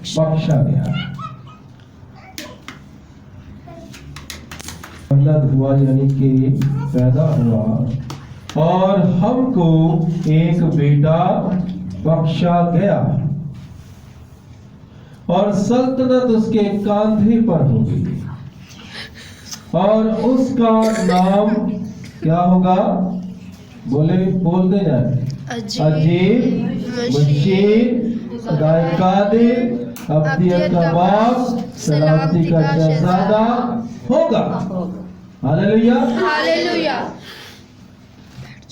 बख्शा गया। औलाद हुआ यानी कि पैदा हुआ और हमको एक बेटा बख्शा गया और सल्तनत उसके कांधे पर होगी और उसका नाम क्या होगा? बोलते जाए। अजीब, मशीर, खुदाए कादिर, अब्दियत का बाप, सलामती का शहजादा होगा। Hallelujah, hallelujah.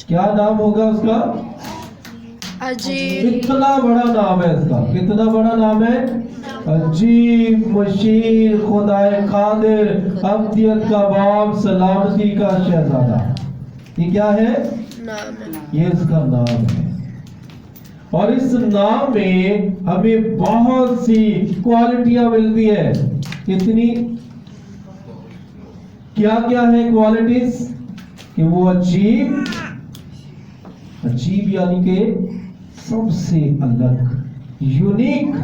क्या नाम होगा उसका? अजीब। इतना बड़ा नाम है इसका। कितना बड़ा नाम है? अजीब, मशीर, खुदाए कादिर, अब्दियत का बाप, सलामती का शहजादा। ये क्या है? नाम है। ये इसका नाम है और इस नाम में हमें बहुत सी क्वालिटियां मिलती है। कितनी? क्या क्या है क्वालिटीज? कि वो अजीब, अजीब यानी कि सबसे अलग, यूनिक,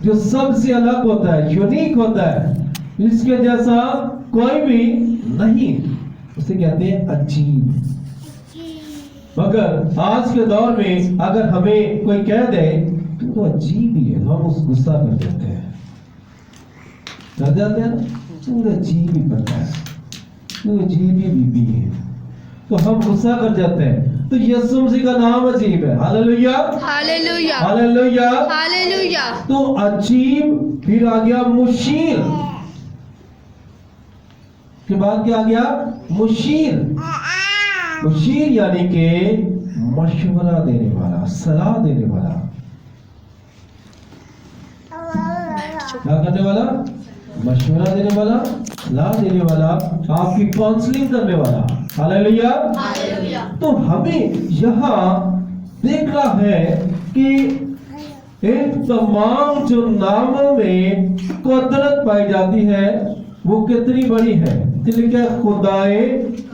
जो सबसे अलग होता है, यूनिक होता है, इसके जैसा कोई भी नहीं, उसे कहते हैं अजीब। मगर आज के दौर में अगर हमें कोई कह दे तू तो अजीब ही है, तो हम उस गुस्सा कर देते हैं, कर जाते हैं ना, तू अजीब ही बनता है, तू अजीब ही बीबी है, तो हम गुस्सा कर जाते हैं। तो यीशु मसीह का नाम अजीब है। Hallelujah, hallelujah, hallelujah, hallelujah. तो अजीब, फिर आ गया मुशीर, के बाद क्या आ गया? मुशीर। मुशीर यानी कि मशवरा देने वाला, सलाह देने वाला। क्या करने वाला? मशवरा देने वाला, सलाह देने वाला, आपकी काउंसलिंग करने वाला। Hallelujah, hallelujah. तो हमें यहाँ देखना है कि एक तमाम जो नामों में कुदरत पाई जाती है वो कितनी बड़ी है। लिखा है खुदाए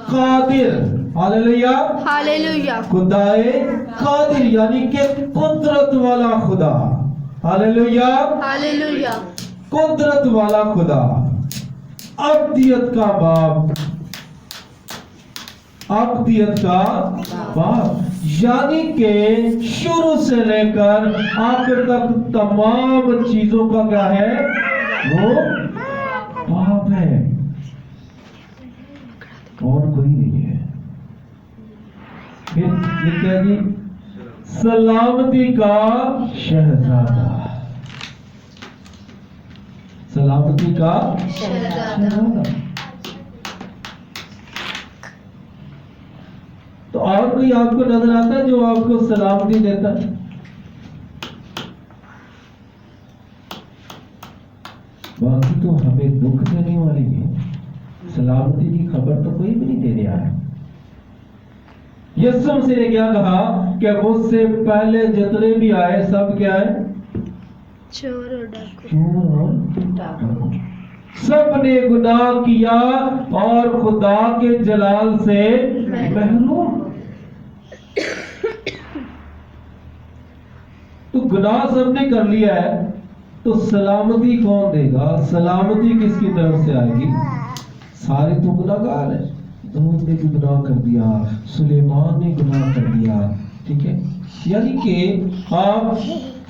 कादिर। Hallelujah, hallelujah. खुदाए कादिर यानी कि कुदरत वाला खुदा। Hallelujah, hallelujah. कुदरत वाला खुदा, अब्दियत का बाप, अब्दियत का बाप यानी कि शुरू से लेकर आखिर तक तमाम चीजों का क्या है? वो बाप है और कोई नहीं है। फिर लिखा जी सलामती का शहजादा, सलामती का शहजादा। तो और कोई आपको नजर आता है जो आपको सलामती देता है? बाकी तो हमें दुख देने वाली है, सलामती की खबर तो कोई भी नहीं देने आया। यीशु मसीह ने क्या कहा कि मुझसे पहले जितने भी आए सब क्या है? चोर और डाकू। चोर और डाकू। सब ने गुनाह किया और खुदा के जलाल से महरूम। तो गुनाह सबने कर लिया है, तो सलामती कौन देगा? सलामती किसकी तरफ से आएगी? सारे तो गुनाहगार है। दाऊद ने भी गुनाह कर दिया, सुलेमान ने गुनाह कर दिया, ठीक है। यानी कि आप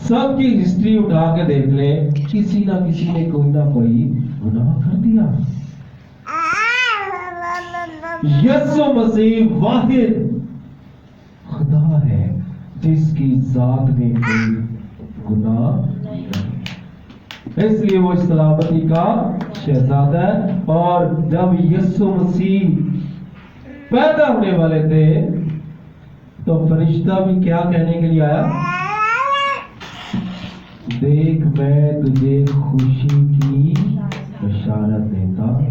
सबकी हिस्ट्री उठा के देख ले, किसी ना किसी ने कोई ना कोई गुनाह कर दिया। यीशु मसीह वाहिद खुदा है जिसकी जात में कोई गुनाह नहीं, इसलिए वो सलामती का शहजादा है। और जब यीशु मसीह पैदा होने वाले थे तो फरिश्ता भी क्या कहने के लिए आया? देख मैं तुझे खुशी की बशारत देता हूं।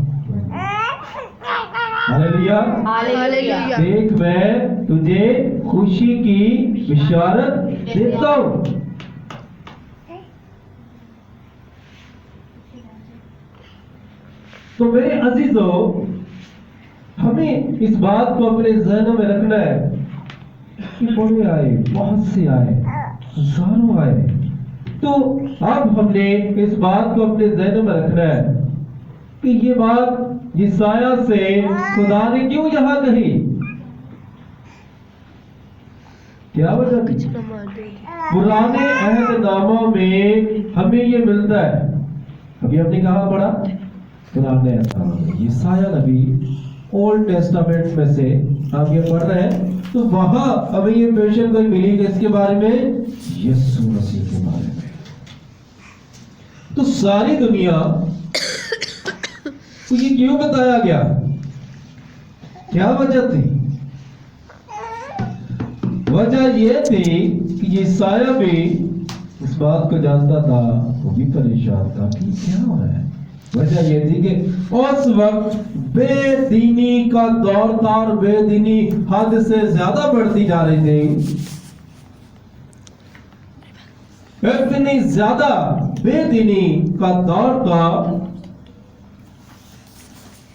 Hallelujah, hallelujah. देख मैं तुझे खुशी की बशारत देता हूं। तो मेरे अजीजों, हमें इस बात को अपने जहनों में रखना है कि बड़े आए, बहुत से आए, हजारों आए। तो अब हमने इस बात को अपने जहन में रखना है कि ये बात यशायाह से खुदा ने क्यों यहां कही, क्या वजह थी? पुराने अहदनामा में हमें ये मिलता है, अभी हमने कहा पढ़ा पुराने अहदनामा में यशायाह नबी ओल्ड टेस्टामेंट में से आप ये पढ़ रहे हैं, तो वहां हमें ये पेशन कोई मिली किसके बारे में? यीशु मसीह के बारे में। तो सारी दुनिया को ये क्यों बताया गया, क्या वजह थी? वजह ये थी कि यशायाह भी इस बात को जानता था, वो भी परेशान था कि क्या हो रहा है। वजह ये थी कि उस वक्त बेदीनी का दौर था और बेदीनी हद से ज्यादा बढ़ती जा रही थी। इतनी ज्यादा बेदीनी का दौर था,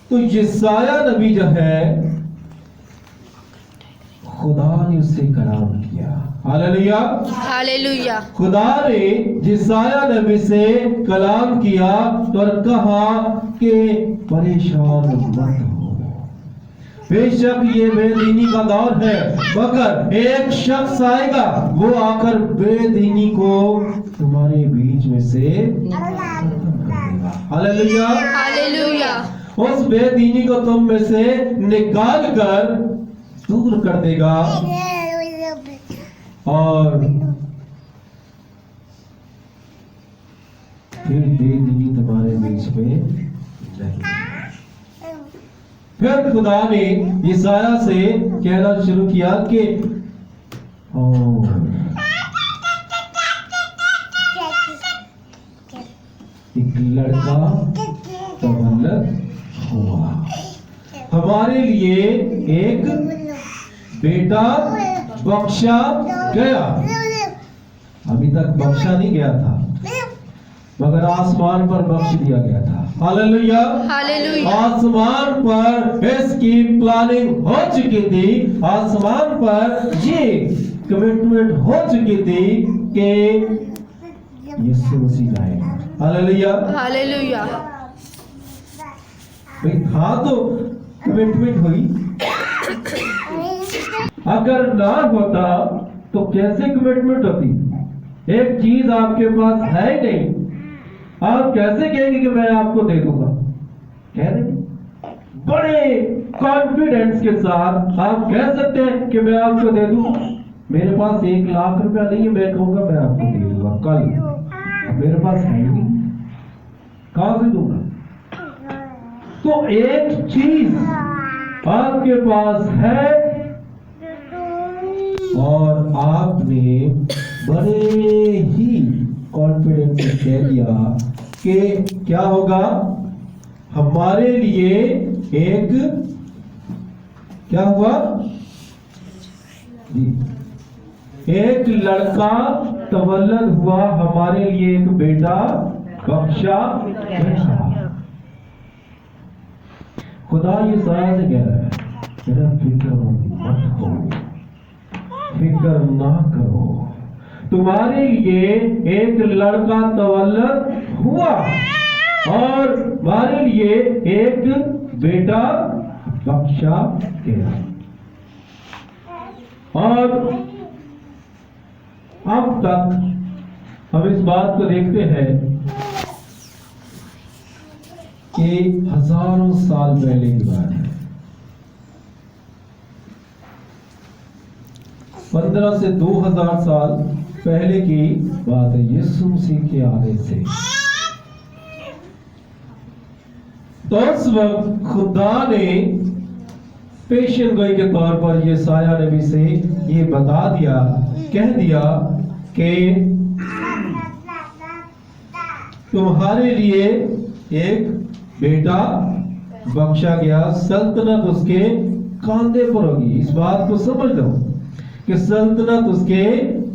तो यशायाह नबी जो है खुदा ने उससे कलाम किया। Hallelujah, hallelujah. खुदा ने यशायाह नबी से कलाम किया और कहा कि परेशान मत हो, बेशक ये बेदीनी का दौर है, मगर एक शख्स आएगा, वो आकर बेदीनी को तुम्हारे बीच में से खत्म कर देगा। Hallelujah, hallelujah. उस बेदीनी को तुम में से निकाल कर दूर कर देगा और फिर बेदीनी तुम्हारे बीच में नहीं। फिर खुदा ने यशायाह से कहना शुरू किया कि एक लड़का तवल्लद हुआ, हमारे लिए एक बेटा बख्शा गया। अभी तक बख्शा नहीं गया था, मगर आसमान पर बख्श दिया गया था। Hallelujah, hallelujah. आसमान पर इसकी प्लानिंग हो चुकी थी, आसमान पर ये कमिटमेंट हो चुकी थी कि यीशु मसीह आएगा। Hallelujah, hallelujah. हाँ, तो कमिटमेंट हुई। अगर ना होता तो कैसे कमिटमेंट होती? एक चीज आपके पास है ही नहीं, आप कैसे कहेंगे कि मैं आपको दे दूंगा? कह देंगे बड़े कॉन्फिडेंस के साथ आप कह सकते हैं कि मैं आपको दे दूं। मेरे पास 1 लाख रुपया नहीं है, मैं कहूंगा मैं आपको दे दूंगा कल, मेरे पास है ही नहीं, कहां से दूंगा? तो एक चीज आपके पास है और आपने बड़े ही कॉन्फिडेंस से कह दिया कि क्या होगा, हमारे लिए एक क्या हुआ जी, एक लड़का तवल्लद हुआ, हमारे लिए एक बेटा बख्शा गया। खुदा ये सारा से कह रहा है, मेरा फिक्र मत हो, फिक्र ना करो, तुम्हारे लिए एक लड़का तवल्लद हुआ और हमारे लिए एक बेटा बख्शा गया। और अब तक हम इस बात को देखते हैं कि हजारों साल पहले की बात है, 15 से 2000 साल पहले की बात है, यीशु मसीह के आने से। तो उस वक्त खुदा ने पेशन गोई के तौर पर यशायाह नबी से ये बता दिया, कह दिया कि तुम्हारे लिए एक बेटा बख्शा गया, सल्तनत उसके कांधे पर होगी। इस बात को समझ लो कि सल्तनत उसके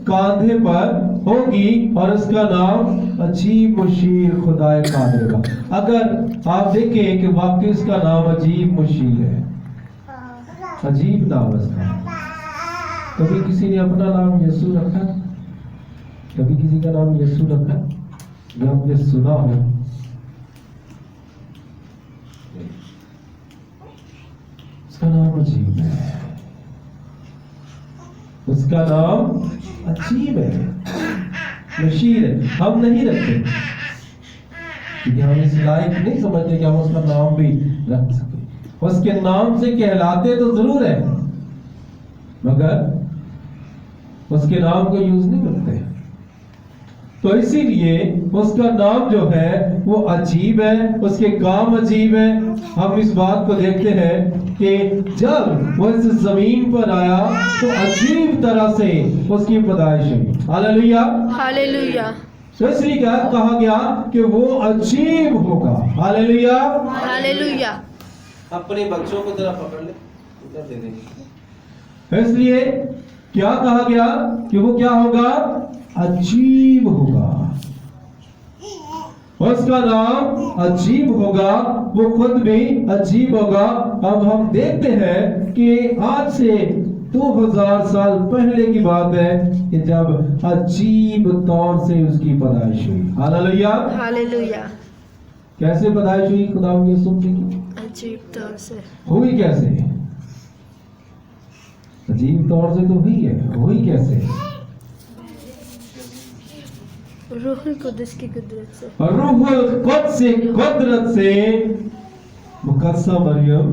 कांधे पर होगी और इसका नाम अजीब मुशीर खुदाए कादिर होगा। अगर आप देखें कि वाकई इसका नाम अजीब मुशीर है, अजीब नाम इसका। कभी किसी ने अपना नाम यीशु रखा? कभी किसी का नाम यीशु रखा या आपने सुना हो? उसका नाम अजीब है, उसका नाम अजीब है, मशीर है। हम नहीं रखते क्योंकि हम इस लायक नहीं समझते कि हम उसका नाम भी रख सके। उसके नाम से कहलाते तो जरूर है, मगर उसके नाम को यूज नहीं करते। तो इसीलिए उसका नाम जो है वो अजीब है, उसके काम अजीब है। हम इस बात को देखते हैं कि जब वो इस जमीन पर आया तो अजीब तरह से उसकी पैदाइश हुई। हालेलुया, हालेलुया, तो इसलिए क्या कहा गया कि वो अजीब होगा। Hallelujah, hallelujah. अपने बच्चों को जरा पकड़ ले, इधर दे दे। इसलिए क्या कहा गया कि वो क्या होगा? अजीब होगा, उसका नाम अजीब होगा, वो खुद भी अजीब होगा। अब हम देखते हैं कि आज से 2000 साल पहले की बात है कि जब अजीब तौर से उसकी पैदाइश हुई। Hallelujah, hallelujah. कैसे पैदाइश हुई खुदा यूसुफ की? अजीब तौर से हुई कैसे? अजीब तौर से तो हुई है, हुई कैसे? रूहुल कुद्दुस की कुदरत से। रूहुल कुद्स की कुदरत से मुकद्दसा मरियम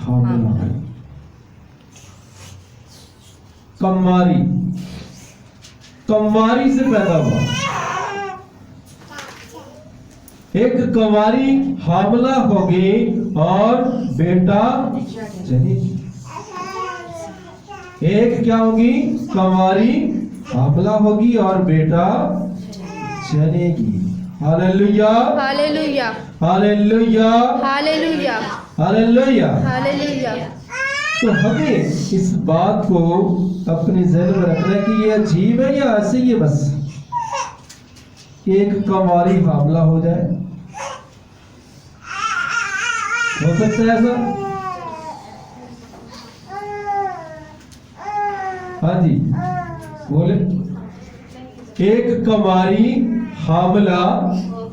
हामिला हुई। कम्मारी, कम्मारी से पैदा हुआ। एक कवारी हामला होगी और बेटा जनेगी। एक क्या होगी? कवारी हामला होगी और बेटा जनेगी। Hallelujah, hallelujah, hallelujah, hallelujah, hallelujah. Hallelujah. तो हमें इस बात को अपने ज़हन में रखना है कि ये अजीब है या ऐसे ही है बस एक कवारी हामला हो जाए? हो सकता है ऐसा? हाँ जी बोले। एक कवारी हामला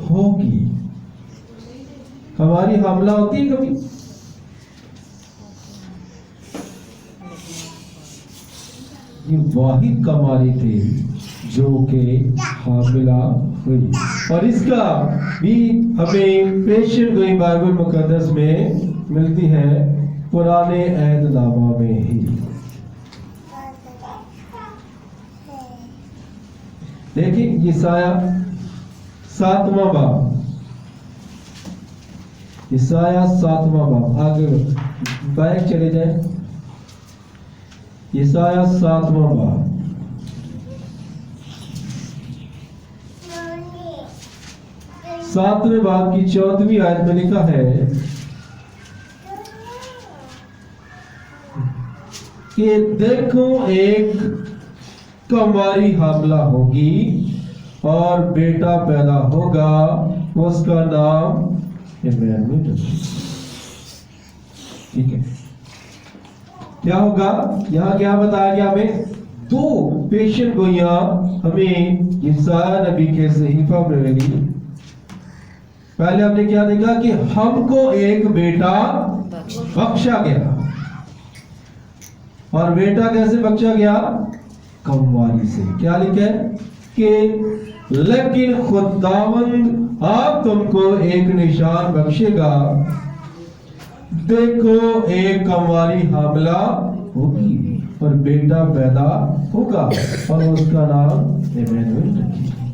होगी। कवारी हामला होती है कभी? ये वाहिद कवारी थी जो कि हामिला हुई। और इसका भी हमें पेशन गोई बाइबल मुकद्दस में मिलती है, पुराने अहदनामा में ही। देखिए यशाया 7वां बाब, यशाया 7वां बाब, आगे बैक चले जाए। यशाया 7वां बाब, सातवें बाब की 14वीं आयत में लिखा है कि देखो एक कवारी हामला होगी और बेटा पैदा होगा, उसका नाम इम्मानुएल रखेंगे। ठीक है, क्या होगा? यहाँ क्या बताया गया हमें? दो पेशन गोइयां हमें यशाया नबी के सहीफा में मिली। पहले हमने क्या देखा कि हमको एक बेटा बख्शा गया, और बेटा कैसे बख्शा गया? कव्वारी से। क्या लिखा है कि लेकिन खुदावंद आप तुमको एक निशान बख्शेगा, देखो एक कव्वारी हामला होगी और बेटा पैदा होगा और उसका नाम इम्मानुएल रखेंगे,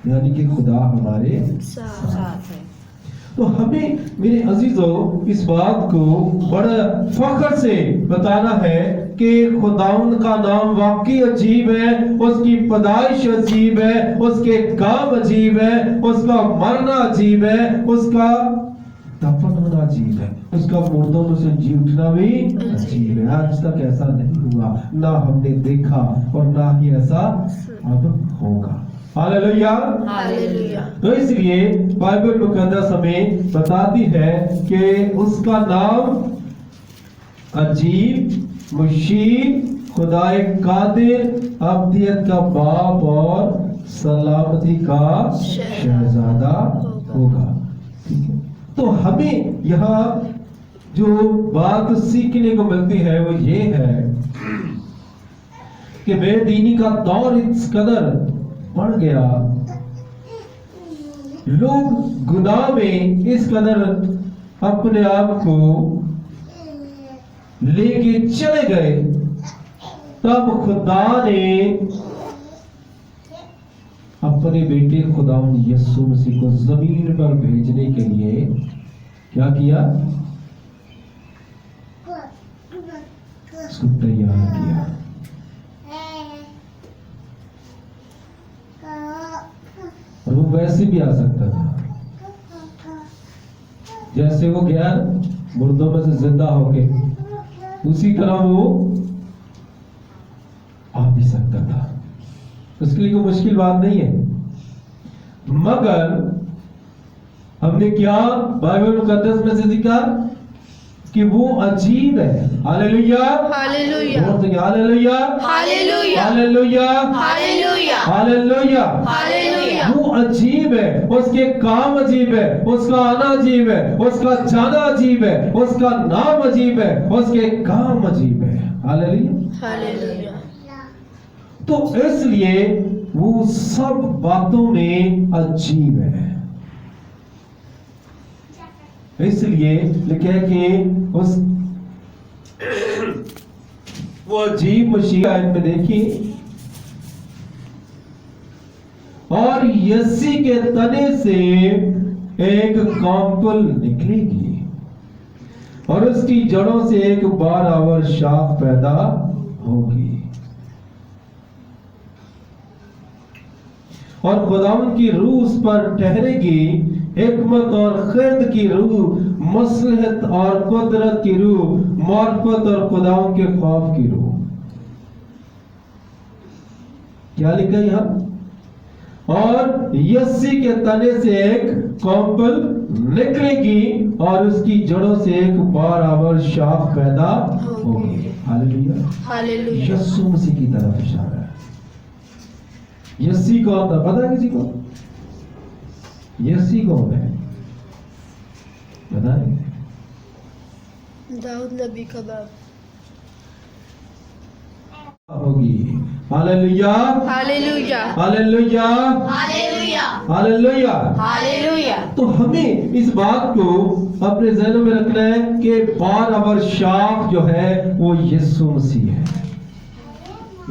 यानी कि खुदा हमारे साथ है। तो हमें मेरे अजीजों इस बात को बड़ा फख्र से बताना है कि खुदाउन का नाम वाकई अजीब है, उसकी पैदाइश अजीब है, उसके काम अजीब है, उसका मरना अजीब है, उसका दफन होना अजीब है, उसका मुर्दों में से जी उठना भी अजीब है। आज तक ऐसा नहीं हुआ, ना हमने देखा और ना ही ऐसा अब होगा। Hallelujah, hallelujah. तो इसलिए बाइबल मुकद्दस हमें बताती है कि उसका नाम अजीब, मुशीर, खुदाए कादिर, अब्दियत का बाप और सलामती का शहजादा होगा। ठीक है, तो हमें यहाँ जो बात सीखने को मिलती है वो ये है कि बेदीनी का दौर इस कदर बढ़ गया, लोग गुनाह में इस कदर अपने आप को लेके चले गए, तब खुदा ने अपने बेटे खुदा यीशु मसीह को जमीन पर भेजने के लिए क्या किया? उसको तैयार किया। और वो वैसे भी आ सकता था, जैसे वो गया मुर्दों में से जिंदा होके, उसी तरह वो आ भी सकता था। उसके लिए कोई मुश्किल बात नहीं है। मगर हमने क्या बाइबल मुकद्दस में से सीखा कि वो अजीब है। Hallelujah, hallelujah, hallelujah, hallelujah, hallelujah, hallelujah, hallelujah. Hallelujah. वो अजीब है, उसके काम अजीब है, उसका आना अजीब है, उसका जाना अजीब है, उसका नाम अजीब है, उसके काम अजीब है। Hallelujah, hallelujah. तो इसलिए वो सब बातों में अजीब है। इसलिए लिखे कि उस वो अजीब मसीहा में देखिए, और यस्सी के तने से एक कॉम्पल निकलेगी और उसकी जड़ों से एक बारावर शाख पैदा होगी, और खुदावंद की रूह उस पर ठहरेगी, हिकमत और खिर्द की रूह, मसलहत और कुदरत की रूह, मार्फत और खुदावंद के खौफ की रूह। क्या लिखा यहाँ? और यस्सी के तने से एक कॉम्पल निकलेगी और उसकी जड़ों से एक बारावर शाख पैदा होगी। Hallelujah, hallelujah. यीशु मसीह की तरफ इशारा है। यस्सी कौन था पता है किसी को? यस्सी कौन है बताएं? दाऊद नबी का बाप। होगी। Hallelujah, hallelujah, hallelujah, hallelujah, hallelujah. Hallelujah. तो हमें इस बात को अपने ज़हन में रखना है कि बारावर शाख जो है वो यीशु मसीह है।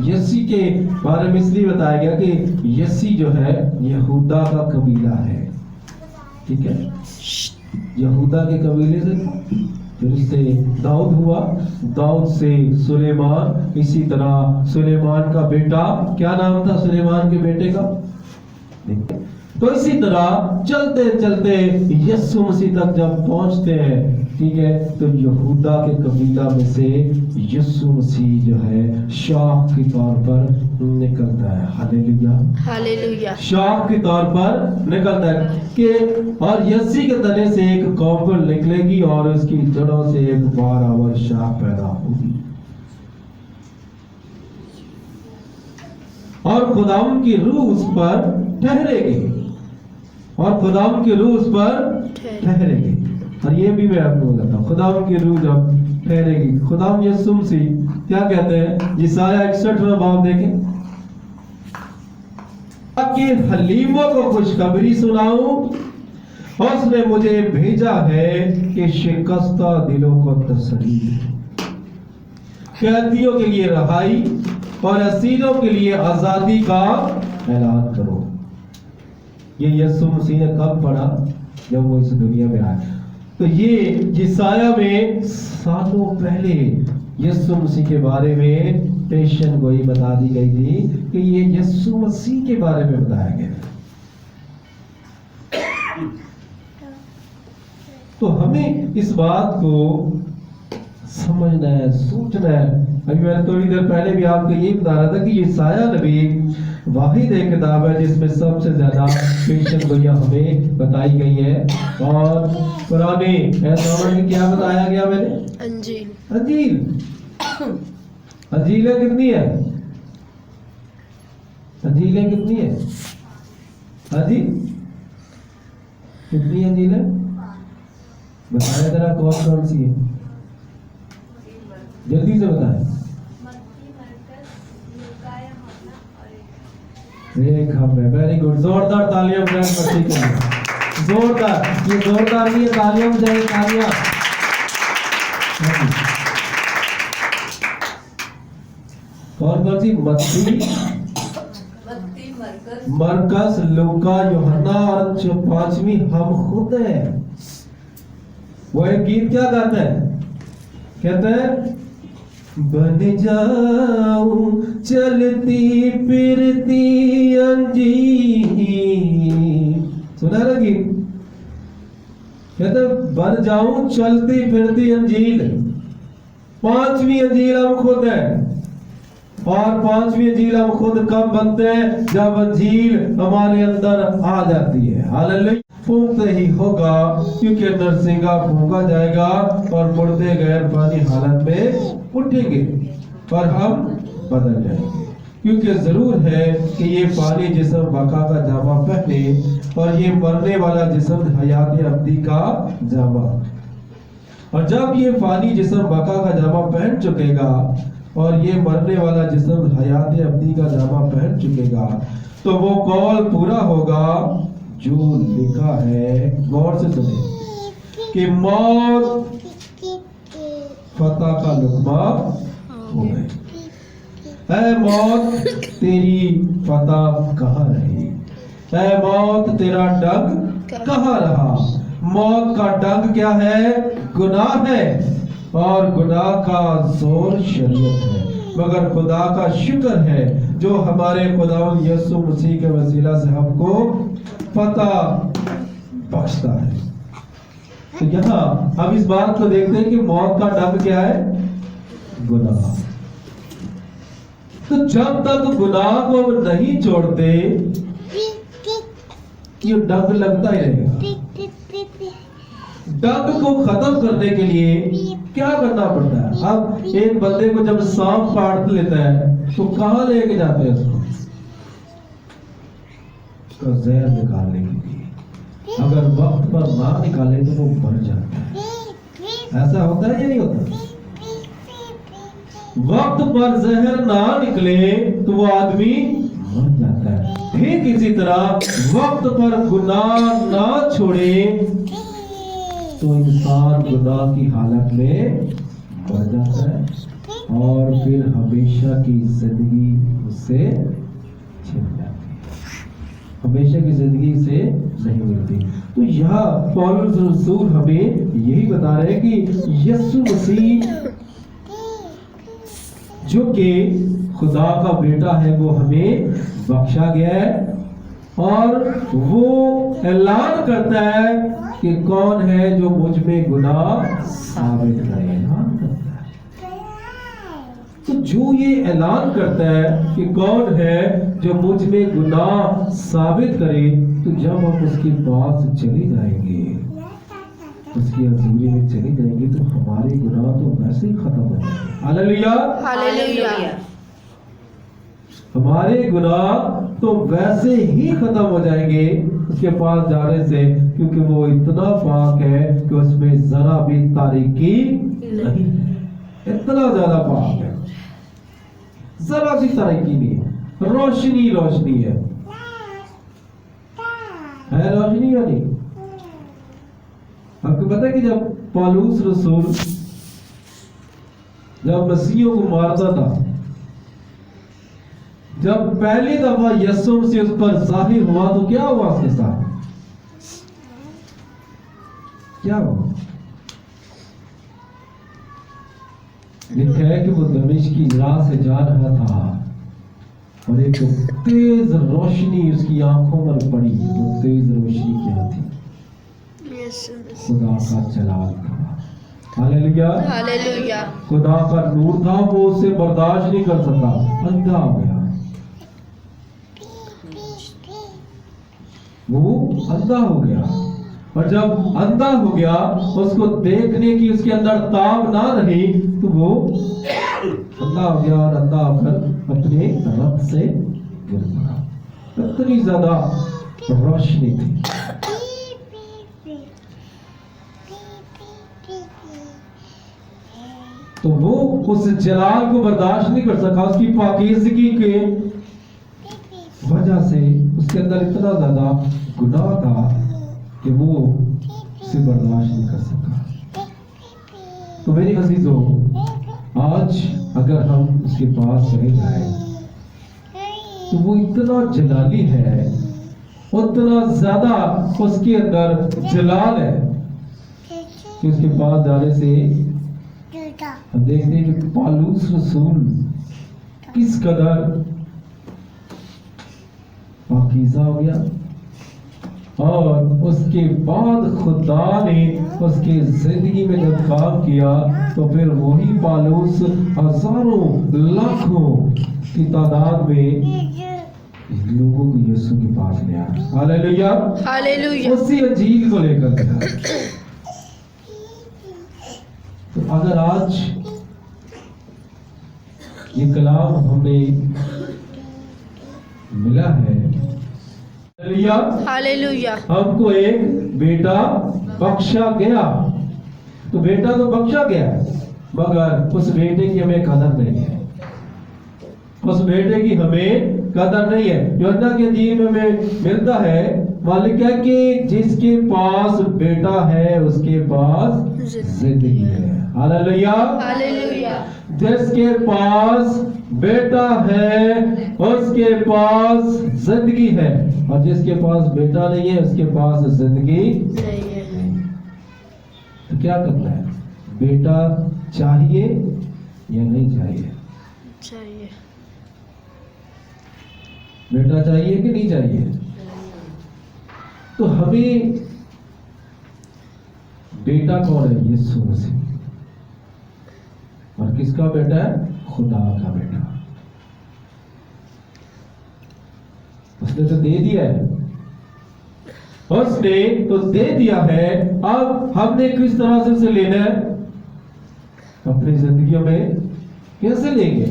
यस्सी के बारे में इसलिए बताया गया कि यस्सी जो है यहूदा का कबीला है। ठीक है, यहूदा के कबीले से फिर उससे दाऊद हुआ, दाऊद से सुलेमान, इसी तरह सुलेमान का बेटा, क्या नाम था सुलेमान के बेटे का? तो इसी तरह चलते चलते यीशु मसीह तक जब पहुंचते हैं, ठीक है, तो यहूदा के कबीला में से यीशु मसीह जो है शाख के तौर पर निकलता है। Hallelujah, hallelujah. शाख के तौर पर निकलता है कि और यस्सी के तने से एक कॉम्पल निकलेगी और उसकी जड़ों से एक बारावर शाख पैदा होगी, और खुदावंद की रूह उस पर ठहरेगी, और खुदावंद की रूह उस पर ठहरेगी। और ये भी मैं आपको बताता हूँ, खुदावंद की रूह जब ठहरेगी, खुदावंद यीशु मसीह क्या कहते हैं? यशायाह 61वां बाब देखें, ताकि हलीमों को खुशखबरी सुनाऊं, उसने मुझे भेजा है कि शिकस्ता दिलों को तसल्ली, कैदियों के लिए रहाई और असीरों के लिए आजादी का ऐलान करो। ये यीशु मसीह ने कब पढ़ा? जब वो इस दुनिया में आए। तो ये यशायाह में सालों पहले यीशु मसीह के बारे में पेशन गोई बता दी गई थी कि ये यीशु मसीह के बारे में बताया गया। तो हमें इस बात को समझना है, सोचना है। अभी मैंने थोड़ी देर पहले भी आपको ये बता रहा था कि यशायाह नबी वाहिद एक किताब है जिसमें सबसे ज्यादा पेशन गोइयां हमें बताई गई है। और पुराने में क्या बताया गया? मैंने अंजील। अंजील, अंजील कितनी है? अंजीलें कितनी है? हाँ जी, कितनी अंजीलें बताएं जरा, कौन कौन सी है? जल्दी से बताएं। एक हम है। वेरी गुड, जोरदार तालियां ब्रैंड मसीह के लिए। जोरदार, ये जोरदार नहीं है, तालियां बजाइए, तालियां। कौन कौन सी? मत्ती, मरकस, लूका, यूहन्ना और 5वीं हम खुद हैं। वो एक गीत क्या गाता है? कहते हैं बन जाऊं चलती फिरती अंजीर। सुना ना गीत? कहते बन जाऊं चलती फिरती अंजीर। 5वीं अंजीर हम खुद है। और 5वीं अंजीर हम खुद कब बनते हैं? जब अंजीर हमारे अंदर आ जाती है। हालेलुया। फूंकते ही होगा, क्योंकि नरसिंगा फूंका जाएगा और मुर्दे गैर पानी हालत में उठेंगे और हम बदल जाएंगे। क्योंकि जरूर है कि ये पानी जिस्म बका का जामा पहने और ये मरने वाला जिस्म हयात अब्दी का जामा। और जब ये पानी जिस्म बका का जामा पहन चुकेगा और ये मरने वाला जिस्म हयात अब्दी का जामा पहन चुकेगा, तो वो कौल पूरा होगा जो लिखा है। गौर से सुने कि मौत फतह का लुक़मा हो गई। ऐ मौत तेरी फतह कहाँ रही? ऐ मौत तेरा डंक कहाँ रहा? मौत का डंक क्या है? गुनाह है, और गुनाह का जोर शरीयत है। मगर खुदा का शुक्र है जो हमारे खुदावंद यीशु मसीह के वसीला से हमको फतह बख्शता है। तो यहाँ हम इस बात को देखते हैं कि मौत का डंक क्या है? गुनाह। तो जब तक गुनाह को हम नहीं छोड़ते, ये डंक लगता ही रहेगा। डंक को खत्म करने के लिए क्या करना पड़ता है? अब एक बंदे को जब सांप काट लेता है तो कहाँ लेके जाते हैं उसको? तो जहर निकालने के लिए। अगर वक्त पर ना निकाले तो वो मर जाता है। ऐसा होता है या नहीं होता? वक्त पर जहर ना निकले तो वो आदमी मर जाता है। ठीक इसी तरह वक्त पर गुनाह ना छोड़े तो इंसान गुनाह की हालत में मर जाता है और फिर हमेशा की जिंदगी उससे छिन जाती है। हमेशा की जिंदगी से नहीं मिलती। तो यहाँ पौलुस रसूल हमें यही बता रहे हैं कि यीशु मसीह जो कि खुदा का बेटा है वो हमें बख्शा गया है, और वो ऐलान करता है कि कौन है जो मुझ में गुनाह साबित करे। ऐलान करता है। तो जो ये ऐलान करता है कि कौन है जो मुझ में गुनाह साबित करे, तो जब हम उसके पास चले जाएंगे, उसकी हजूरी में चले जाएंगे, तो हमारे गुनाह तो वैसे ही खत्म हो जाएंगे। Hallelujah, hallelujah. हमारे गुनाह तो वैसे ही खत्म हो जाएंगे उसके पास जाने से, क्योंकि वो इतना पाक है कि उसमें जरा भी तारीकी नहीं है। इतना ज्यादा पाक है, जरा सी तारीकी नहीं है। रोशनी रोशनी है रोशनी या नहीं? आपको पता है कि जब पौलुस रसूल जब मसीहों को मारता था, जब पहली दफा यीशु से उस पर जाहिर हुआ, तो क्या हुआ उसके साथ? क्या हुआ? लिखा है कि वो दमिश्क की राह से जा रहा था और एक तेज रोशनी उसकी आंखों पर पड़ी। वो तेज रोशनी क्या थी? खुदा का जलाल था। Hallelujah, hallelujah. खुदा का नूर था, वो उसे बर्दाश्त नहीं कर सका, अंधा हो गया। वो अंधा हो गया, और जब अंधा हो गया, उसको देखने की उसके अंदर ताब ना रही, तो वो अंधा हो गया और अंधा होकर अपने रब से गिर पड़ा। इतनी ज्यादा रोशनी थी। तो वो उस जलाल को बर्दाश्त नहीं कर सका, उसकी पाकीज़गी के वजह से उसके अंदर इतना ज्यादा गुनाह था कि वो उसे बर्दाश्त नहीं कर सका। तो मेरी अजीजों, आज अगर हम उसके पास चले जाए तो वो इतना जलाली है, उतना ज्यादा उसके अंदर जलाल है कि उसके पास जाने से हम देखते हैं कि पालूस रसूल किस कदर पाकीज़ा हो गया, और उसके बाद खुदा ने उसके जिंदगी में जब काम किया तो फिर वही पालूस हजारों लाखों की तादाद में लोगों को यीशु के पास ले आया। Hallelujah, hallelujah. उसी अंजील को लेकर गया। तो अगर आज ये कलाम हमें मिला है, हालेलुया, हालेलुया। हमको एक बेटा बख्शा गया, तो बेटा तो बख्शा गया मगर उस बेटे की हमें कदर नहीं है, उस बेटे की हमें कदर नहीं है। यूहन्ना के अंजील में हमें मिलता है, मालिक है कि जिसके पास बेटा है उसके पास जिंदगी है। Hallelujah, hallelujah. जिसके पास बेटा है उसके पास जिंदगी है, और जिसके पास बेटा नहीं है उसके पास जिंदगी नहीं है। तो क्या करना है? बेटा चाहिए या नहीं चाहिए? चाहिए। बेटा चाहिए कि नहीं चाहिए? तो हमें बेटा कौन है? यीशु मसीह। और किसका बेटा है? खुदा का बेटा। उसने तो दे दिया है, उसने तो दे दिया है। अब हमने किस तरह से उसे लेना है? अपनी जिंदगियों में कैसे लेंगे?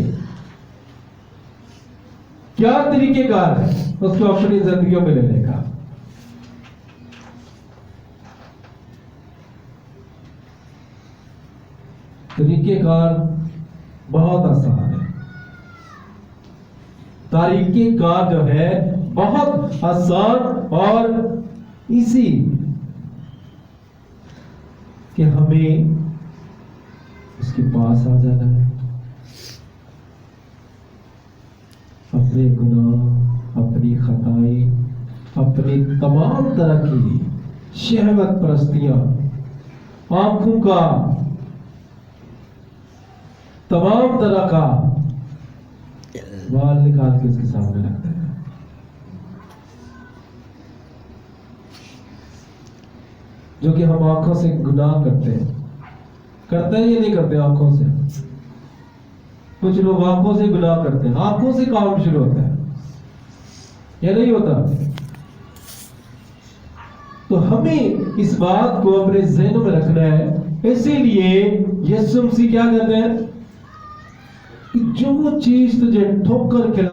क्या तरीकेकार है उसको अपनी जिंदगियों में लेने का? तरीकेकार बहुत आसान है। तरीकेकार जो है बहुत आसान और इसी कि हमें उसके पास आ जाना है, अपने गुनाह, अपनी खताई, अपनी तमाम तरह की शहवत परस्तियां, आंखों का तमाम तरह का बाल निकाल के उसके सामने रखते हैं। जो कि हम आंखों से गुनाह करते हैं या नहीं करते? आंखों से कुछ लोग आंखों से गुनाह करते हैं, आंखों से काम शुरू होता है या नहीं होता? तो हमें इस बात को अपने ज़हनों में रखना है। इसीलिए यीशु मसीह क्या कहते हैं कि जो चीज तुझे ठोकर खिला